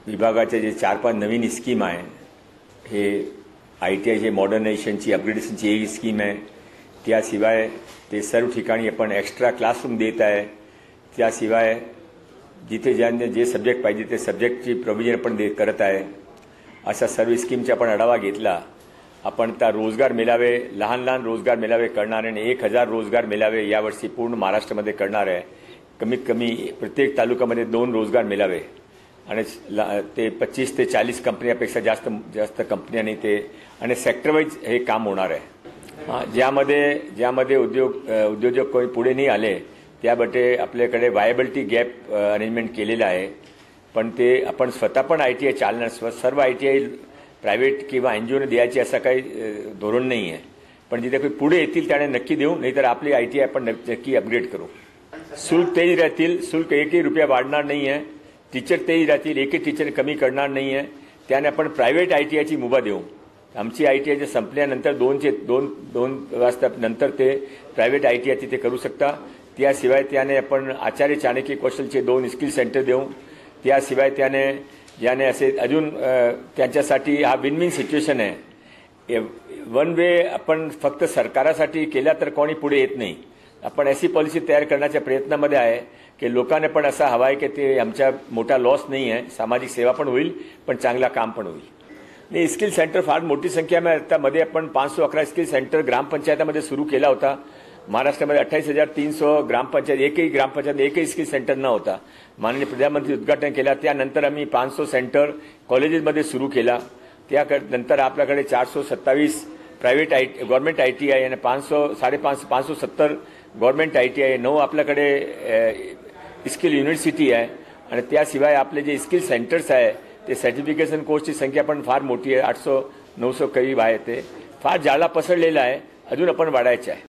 विभागाचे जे 4-5 नवीन स्कीम आहे, हे ITIचे मॉडर्नायझेशनची अपग्रेडेशनची एक स्कीम आहे। त्याशिवाय ते सर्व ठिकाणी आपण एक्स्ट्रा क्लासरूम देत आहे। त्याशिवाय जिथे ज्यांना जे सब्जेक्ट पाहिजे ते सब्जेक्टची प्रोव्हिजन आपण करत आहे। अशा सर्व स्कीमचा आपण आढावा घेतला। आपण त्या रोजगार मेळावे, लहान लहान रोजगार मेळावे करणार आणि 1000 रोजगार मेळावे यावर्षी पूर्ण महाराष्ट्रामध्ये करणार आहे। कमीत कमी प्रत्येक तालुक्यामध्ये 2 रोजगार मेळावे आणि ते 25 ते 40 कंपन्यांपेक्षा जास्त कंपन्यांनी ते आणि सेक्टर वाईज हे काम होणार आहे। ज्यामध्ये उद्योजक कोणी पुढे नाही आले त्याबद्दल आपल्याकडे वायबिलिटी गॅप अरेंजमेंट केलेलं आहे। पण ते आपण स्वतः पण ITI चालणार, सर्व ITI प्रायव्हेट किंवा NGOने द्यायची असं काही धोरण नाही आहे। पण जिथे काही पुढे येतील त्याने नक्की देऊ, नाहीतर आपली ITI आपण नक्की अपग्रेड करू। शुल्क तेच राहतील, शुल्क 1 रुपया वाढणार नाही आहे। टीचर तेच राहतील, एकही टीचर कमी करणार नाही आहे। त्याने आपण प्रायव्हेट ITIची मुभा देऊ। आमची ITI संपल्यानंतर 2 वाजता नंतर ते प्रायव्हेट ITI ते करू शकता। त्याशिवाय त्याने आपण आचार्य चाणक्य कौशलचे 2 स्किल सेंटर देऊ। त्याशिवाय ज्याने असे अजून त्यांच्यासाठी हा विन विन सिच्युएशन आहे। वन वे आपण फक्त सरकारासाठी केला तर कोणी पुढे येत नाही। आपण अशी पॉलिसी तयार करण्याच्या प्रयत्नामध्ये आहे की लोकांना पण असा हवा आहे की ते आमचा मोठा लॉस नाही आहे, सामाजिक सेवा पण होईल पण चांगला काम पण होईल। नाही, स्किल सेंटर फार मोठी संख्यामध्ये आता मध्ये आपण 511 स्किल सेंटर ग्रामपंचायतामध्ये सुरू केला होता। महाराष्ट्रामध्ये 28,300 ग्रामपंचायत, एकही ग्रामपंचायत एकही स्किल सेंटर न होता। माननीय प्रधानमंत्री उद्घाटन केला। त्यानंतर आम्ही 500 सेंटर कॉलेजेसमध्ये सुरू केला। त्यानंतर आपल्याकडे 427 प्रायव्हेट गव्हर्नमेंट ITI आणि 570 गव्हर्नमेंट ITI, 9 आपल्याकडे स्किल युनिव्हर्सिटी आहे आणि त्याशिवाय आपले जे स्किल सेंटर्स आहे ते सर्टिफिकेशन कोर्सची संख्या पण फार मोठी आहे। 800-900 करीब आहे। ते फार जाळा पसरलेला आहे, अजून आपण वाढायचे आहे।